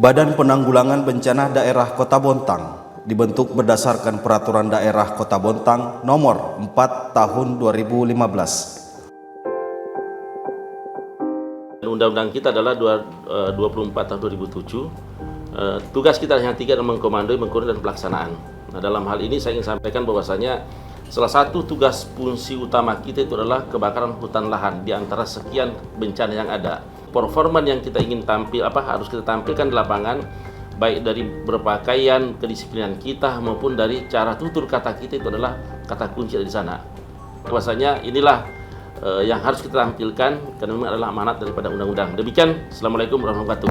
Badan Penanggulangan Bencana Daerah Kota Bontang dibentuk berdasarkan Peraturan Daerah Kota Bontang Nomor 4 Tahun 2015. Undang-undang kita adalah 24 tahun 2007. Tugas kita hanya 3 adalah mengkomandoi, mengkoordinasi dan pelaksanaan. Nah, dalam hal ini saya ingin sampaikan bahwasanya salah satu tugas fungsi utama kita itu adalah kebakaran hutan lahan di antara sekian bencana yang ada. Performan yang kita ingin harus kita tampilkan di lapangan, baik dari berpakaian, kedisiplinan kita maupun dari cara tutur kata kita, itu adalah kata kunci di sana. Bahwasanya inilah yang harus kita tampilkan karena memang adalah amanat daripada undang-undang. Demikian, Assalamualaikum warahmatullahi wabarakatuh.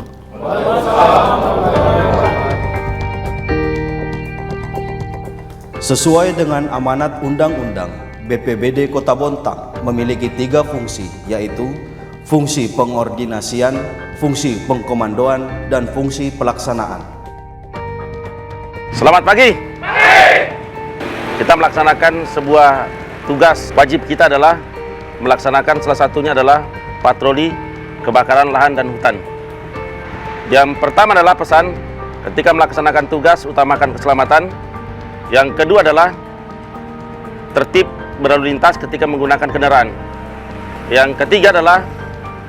Sesuai dengan amanat undang-undang, BPBD Kota Bontang memiliki 3 fungsi, yaitu fungsi pengordinasian, fungsi pengkomandoan, dan fungsi pelaksanaan. Selamat pagi. Kita melaksanakan sebuah tugas wajib kita adalah melaksanakan, salah satunya adalah patroli kebakaran lahan dan hutan. Yang pertama adalah pesan ketika melaksanakan tugas utamakan keselamatan. Yang kedua adalah tertib berlalu lintas ketika menggunakan kendaraan. Yang ketiga adalah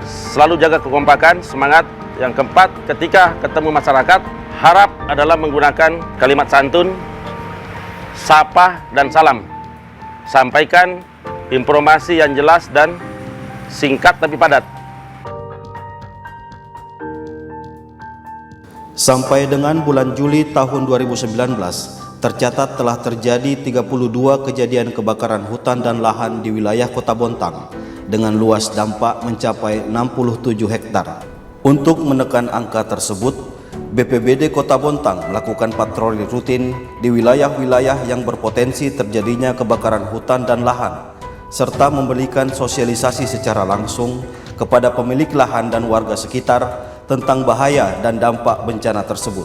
selalu jaga kekompakan, semangat. Yang keempat, ketika ketemu masyarakat, harap adalah menggunakan kalimat santun, sapa, dan salam. Sampaikan informasi yang jelas dan singkat tapi padat. Sampai dengan bulan Juli tahun 2019, tercatat telah terjadi 32 kejadian kebakaran hutan dan lahan di wilayah Kota Bontang dengan luas dampak mencapai 67 hektar. Untuk menekan angka tersebut, BPBD Kota Bontang melakukan patroli rutin di wilayah-wilayah yang berpotensi terjadinya kebakaran hutan dan lahan, serta memberikan sosialisasi secara langsung kepada pemilik lahan dan warga sekitar tentang bahaya dan dampak bencana tersebut.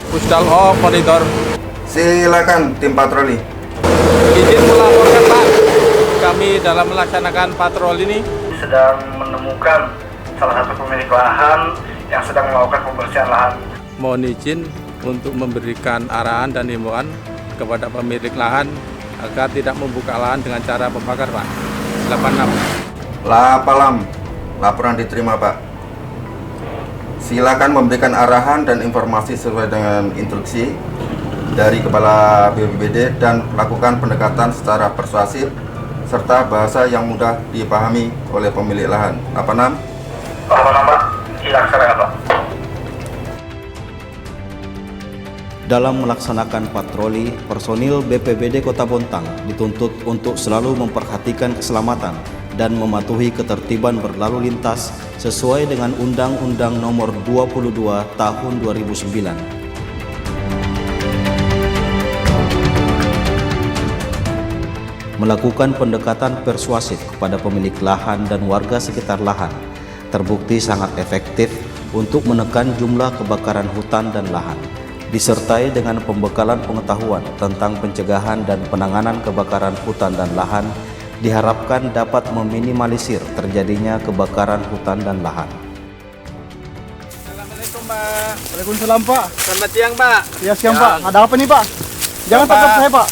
Pusdal O Monitor. Silakan tim patroli. Izin melaporkan Pak, kami dalam melaksanakan patroli ini sedang menemukan salah satu pemilik lahan yang sedang melakukan pembersihan lahan. mohon izin untuk memberikan arahan dan himbauan kepada pemilik lahan agar tidak membuka lahan dengan cara membakar Pak. 86. Lapalam, laporan diterima Pak. Silakan memberikan arahan dan informasi sesuai dengan instruksi dari Kepala BPBD dan lakukan pendekatan secara persuasif serta bahasa yang mudah dipahami oleh pemilik lahan. 86. Pak, dilaksanakan Pak. Dalam melaksanakan patroli, personil BPBD Kota Bontang dituntut untuk selalu memperhatikan keselamatan dan mematuhi ketertiban berlalu lintas sesuai dengan Undang-Undang Nomor 22 Tahun 2009. Melakukan pendekatan persuasif kepada pemilik lahan dan warga sekitar lahan terbukti sangat efektif untuk menekan jumlah kebakaran hutan dan lahan, disertai dengan pembekalan pengetahuan tentang pencegahan dan penanganan kebakaran hutan dan lahan, diharapkan dapat meminimalisir terjadinya kebakaran hutan dan lahan. Assalamualaikum Pak. Waalaikumsalam Pak. Selamat siang Pak. Ya siang Pak. Ada apa nih Pak? Jangan Bapak. tangkap saya Pak.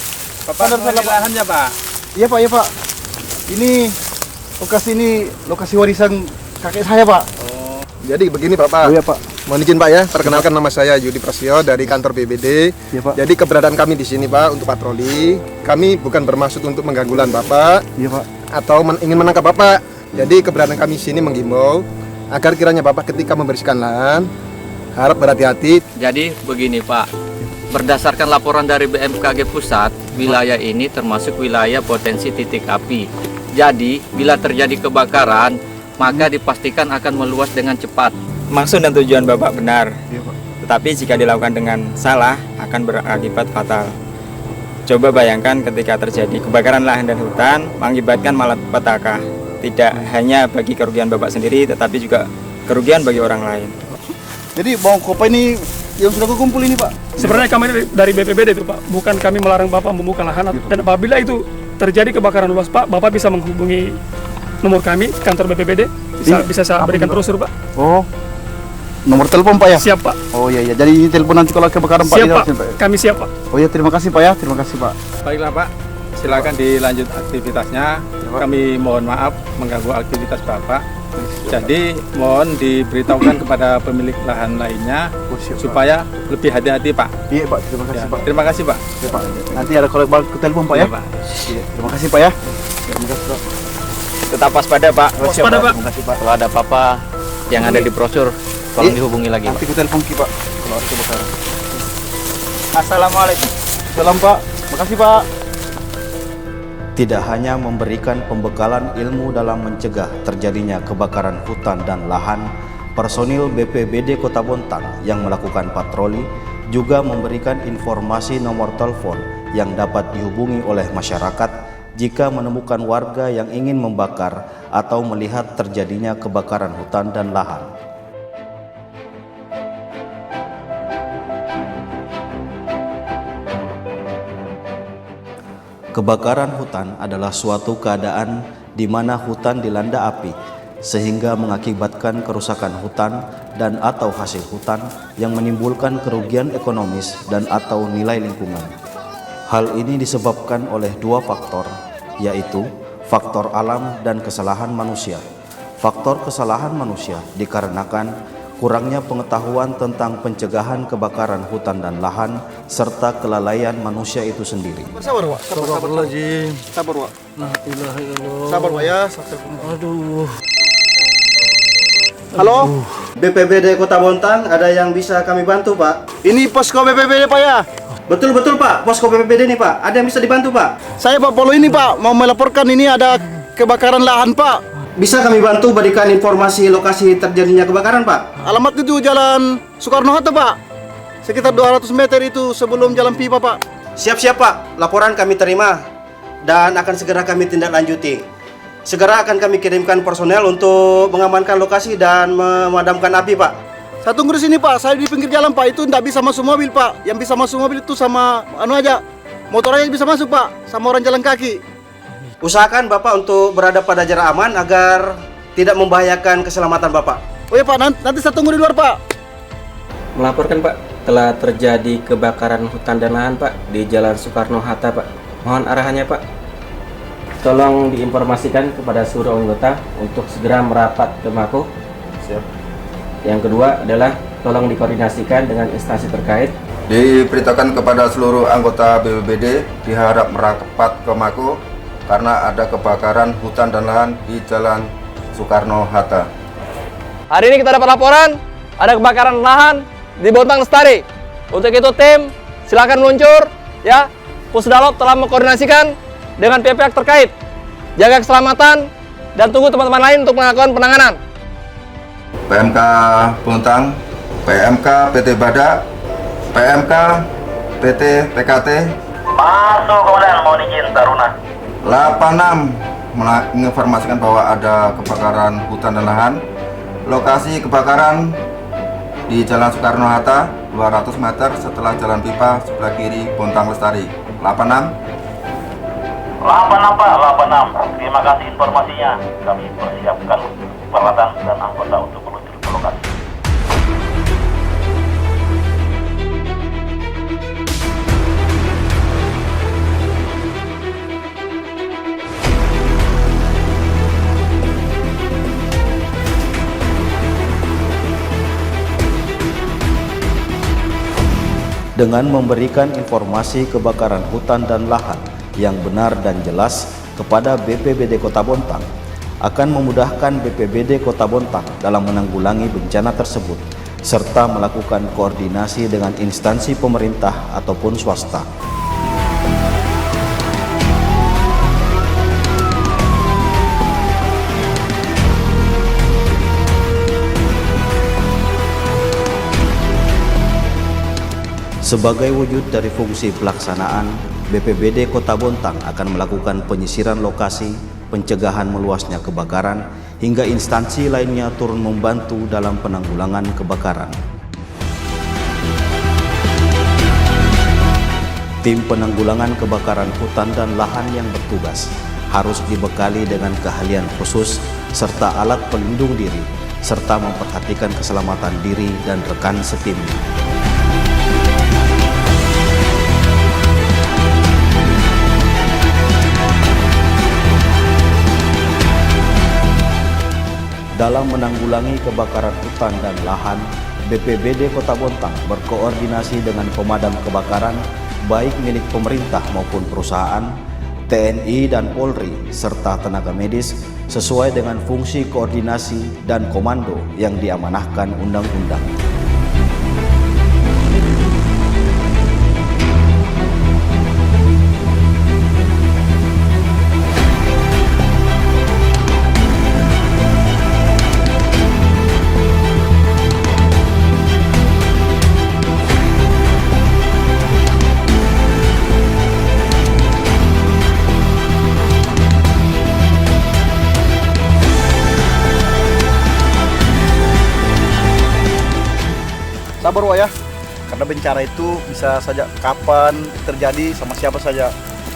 Bapak pemilik lahannya Pak. Iya Pak, iya Pak. Ini lokasi warisan kakek saya Pak. Jadi begini Bapak. Oh iya Pak. Mohon izin Pak ya, perkenalkan nama saya Yudi Prasyo dari kantor BPBD. Iya Pak. Jadi keberadaan kami di sini Pak untuk patroli. Kami bukan bermaksud untuk mengganggu lahan Bapak Iya Pak. atau ingin menangkap Bapak. Jadi keberadaan kami di sini menghimbau agar kiranya Bapak ketika membersihkan lahan harap berhati-hati. Jadi begini Pak, berdasarkan laporan dari BMKG Pusat, wilayah ini termasuk wilayah potensi titik api. Jadi bila terjadi kebakaran, maka dipastikan akan meluas dengan cepat. Maksud dan tujuan Bapak benar, Iya Pak. tetapi jika dilakukan dengan salah akan berakibat fatal. Coba bayangkan ketika terjadi kebakaran lahan dan hutan mengakibatkan malapetaka, tidak hanya bagi kerugian Bapak sendiri, tetapi juga kerugian bagi orang lain. Jadi bawang kopi ini yang sudah kukumpul ini Pak? Sebenarnya kami dari BPBD itu Pak, bukan kami melarang Bapak membuka lahan. Dan apabila itu terjadi kebakaran luas Pak, Bapak bisa menghubungi nomor kami, kantor BPBD, bisa saya berikan brosur Pak. Oh, nomor telepon Pak ya? Siap Pak. Oh iya, jadi ini telepon nanti kalau kebakaran Pak. Siap Pak, kami siap Pak. Oh iya, terima kasih Pak ya, terima kasih Pak. Baiklah Pak, silakan dilanjut aktivitasnya. Kami mohon maaf mengganggu aktivitas Bapak. Jadi mohon diberitahukan kepada pemilik lahan lainnya supaya lebih hati-hati Pak. Iya Pak, terima kasih Pak. Terima kasih Pak. Iya, Pak. Nanti ada kalau ke telepon Pak ya. Iya, Pak. Iya, terima kasih Pak ya. Terima kasih Pak. Tetap waspada Pak. Waspada Pak. Terima kasih Pak. Kalau ada apa-apa yang ada di brosur, tolong dihubungi lagi Pak. Nanti ku telepon Ki Pak kalau ada kebakaran. Assalamualaikum. Salam Pak. Makasih Pak. Tidak hanya memberikan pembekalan ilmu dalam mencegah terjadinya kebakaran hutan dan lahan, personil BPBD Kota Bontang yang melakukan patroli juga memberikan informasi nomor telepon yang dapat dihubungi oleh masyarakat jika menemukan warga yang ingin membakar atau melihat terjadinya kebakaran hutan dan lahan. Kebakaran hutan adalah suatu keadaan di mana hutan dilanda api sehingga mengakibatkan kerusakan hutan dan atau hasil hutan yang menimbulkan kerugian ekonomis dan atau nilai lingkungan. Hal ini disebabkan oleh dua faktor, yaitu faktor alam dan kesalahan manusia. Faktor kesalahan manusia dikarenakan kurangnya pengetahuan tentang pencegahan kebakaran hutan dan lahan serta kelalaian manusia itu sendiri. Sabar Pak. Sabar Pak. La ilaha illallah. Sabar Pak ya. Aduh. Halo. BPBD Kota Bontang, ada yang bisa kami bantu Pak? Ini posko BPBD Pak ya. Betul Pak, posko BPBD nih Pak. Ada yang bisa dibantu Pak? Saya Pak Polo ini Pak mau melaporkan ini ada kebakaran lahan Pak. Bisa kami bantu berikan informasi lokasi terjadinya kebakaran Pak? Alamat itu Jalan Soekarno-Hatta Pak. Sekitar 200 meter itu sebelum Jalan Pipa Pak. Siap Pak, laporan kami terima dan akan segera kami tindak lanjuti. Segera akan kami kirimkan personel untuk mengamankan lokasi dan memadamkan api Pak. Saya tunggu di sini Pak, saya di pinggir jalan Pak, itu tidak bisa masuk mobil Pak. Yang bisa masuk mobil itu sama aja, motor aja bisa masuk Pak, sama orang jalan kaki. Usahakan Bapak untuk berada pada jarak aman agar tidak membahayakan keselamatan Bapak. Oh ya Pak, nanti saya tunggu di luar Pak. Melaporkan Pak, telah terjadi kebakaran hutan dan lahan Pak di Jalan Soekarno-Hatta Pak. Mohon arahannya Pak. Tolong diinformasikan kepada seluruh anggota untuk segera merapat ke Mako. Siap. Yang kedua adalah tolong dikoordinasikan dengan instansi terkait. Diberitakan kepada seluruh anggota BPBD diharap merapat ke Mako karena ada kebakaran hutan dan lahan di Jalan Soekarno-Hatta. Hari ini kita dapat laporan ada kebakaran lahan di Bontang Lestari. Untuk itu tim silakan meluncur ya. Pusdalop telah mengkoordinasikan dengan pihak terkait. Jaga keselamatan dan tunggu teman-teman lain untuk melakukan penanganan. PMK Bontang, PMK PT Badak, PMK PT PKT. Masuk komandan, mohon izin Taruna. 86 menginformasikan bahwa ada kebakaran hutan dan lahan. Lokasi kebakaran di Jalan Soekarno-Hatta 200 meter setelah Jalan Pipa sebelah kiri Bontang Lestari. 86 Pak, 86. Terima kasih informasinya. Kami persiapkan peralatan dan anggota untuk meluncur ke lokasi. Dengan memberikan informasi kebakaran hutan dan lahan yang benar dan jelas kepada BPBD Kota Bontang akan memudahkan BPBD Kota Bontang dalam menanggulangi bencana tersebut serta melakukan koordinasi dengan instansi pemerintah ataupun swasta. Sebagai wujud dari fungsi pelaksanaan, BPBD Kota Bontang akan melakukan penyisiran lokasi, pencegahan meluasnya kebakaran, hingga instansi lainnya turun membantu dalam penanggulangan kebakaran. Tim penanggulangan kebakaran hutan dan lahan yang bertugas harus dibekali dengan keahlian khusus serta alat pelindung diri, serta memperhatikan keselamatan diri dan rekan setimnya. Dalam menanggulangi kebakaran hutan dan lahan, BPBD Kota Bontang berkoordinasi dengan pemadam kebakaran, baik milik pemerintah maupun perusahaan, TNI dan Polri, serta tenaga medis sesuai dengan fungsi koordinasi dan komando yang diamanahkan undang-undang. Sabar Wak ya, karena bencana itu bisa saja kapan terjadi sama siapa saja.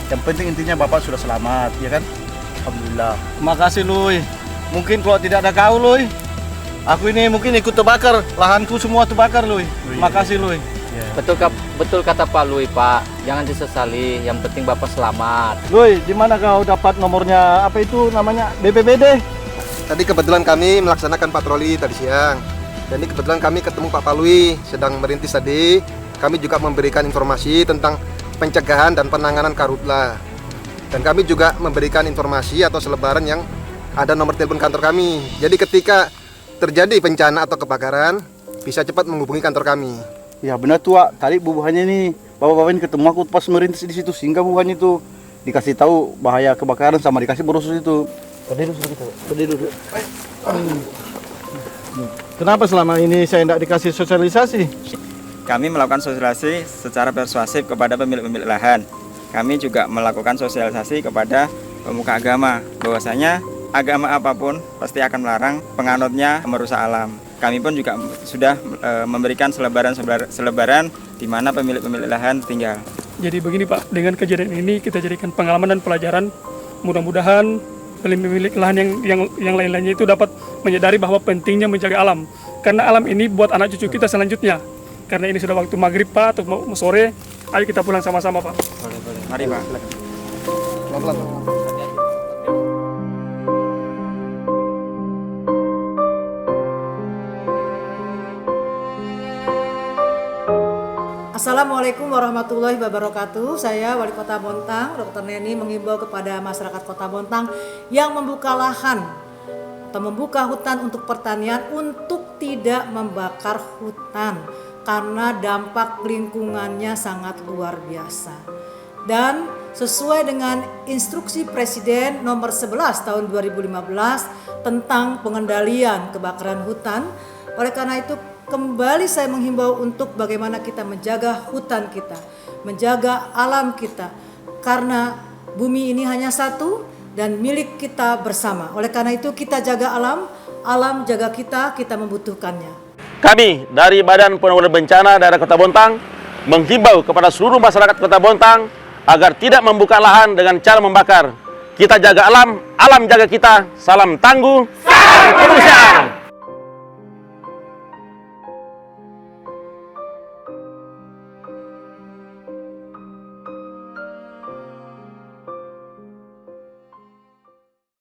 Yang penting intinya Bapak sudah selamat, ya kan? Alhamdulillah. Makasih Luy. Mungkin kalau tidak ada kau Luy, aku ini mungkin ikut terbakar, lahanku semua terbakar Luy. Makasih Luy. Betul kata Pak Luy, Pak. Jangan disesali, yang penting Bapak selamat. Luy, di mana kau dapat nomornya apa itu namanya BPBD? Tadi kebetulan kami melaksanakan patroli tadi siang. Dan ini kebetulan kami ketemu Pak Palui sedang merintis tadi. Kami juga memberikan informasi tentang pencegahan dan penanganan karhutla. Dan kami juga memberikan informasi atau selebaran yang ada nomor telepon kantor kami. Jadi ketika terjadi bencana atau kebakaran, bisa cepat menghubungi kantor kami. Ya benar tuh Wak, tadi bubuhannya nih, bapak-bapak ini ketemu aku pas merintis di situ, sehingga bubuhannya itu dikasih tahu bahaya kebakaran sama dikasih brosus itu. Berdiri. Kenapa selama ini saya tidak dikasih sosialisasi? Kami melakukan sosialisasi secara persuasif kepada pemilik-pemilik lahan. Kami juga melakukan sosialisasi kepada pemuka agama, bahwasanya agama apapun pasti akan melarang penganutnya merusak alam. Kami pun juga sudah memberikan selebaran di mana pemilik-pemilik lahan tinggal. Jadi begini Pak, dengan kejadian ini kita jadikan pengalaman dan pelajaran. Mudah-mudahan pemilik lahan yang lain-lainnya itu dapat menyadari bahwa pentingnya menjaga alam. Karena alam ini buat anak cucu kita selanjutnya. Karena ini sudah waktu maghrib Pak, atau mau sore, ayo kita pulang sama-sama Pak. Boleh. Mari Pak. Pelan-pelan. Assalamualaikum warahmatullahi wabarakatuh. Saya Wali Kota Bontang, Dr. Neni, mengimbau kepada masyarakat Kota Bontang yang membuka lahan atau membuka hutan untuk pertanian untuk tidak membakar hutan karena dampak lingkungannya sangat luar biasa. Dan sesuai dengan instruksi Presiden nomor 11 tahun 2015 tentang pengendalian kebakaran hutan, oleh karena itu kembali saya menghimbau untuk bagaimana kita menjaga hutan kita, menjaga alam kita. Karena bumi ini hanya satu dan milik kita bersama. Oleh karena itu kita jaga alam, alam jaga kita membutuhkannya. Kami dari Badan Penanggulangan Bencana Daerah Kota Bontang menghimbau kepada seluruh masyarakat Kota Bontang agar tidak membuka lahan dengan cara membakar. Kita jaga alam, alam jaga kita. Salam tangguh, salam kemanusiaan.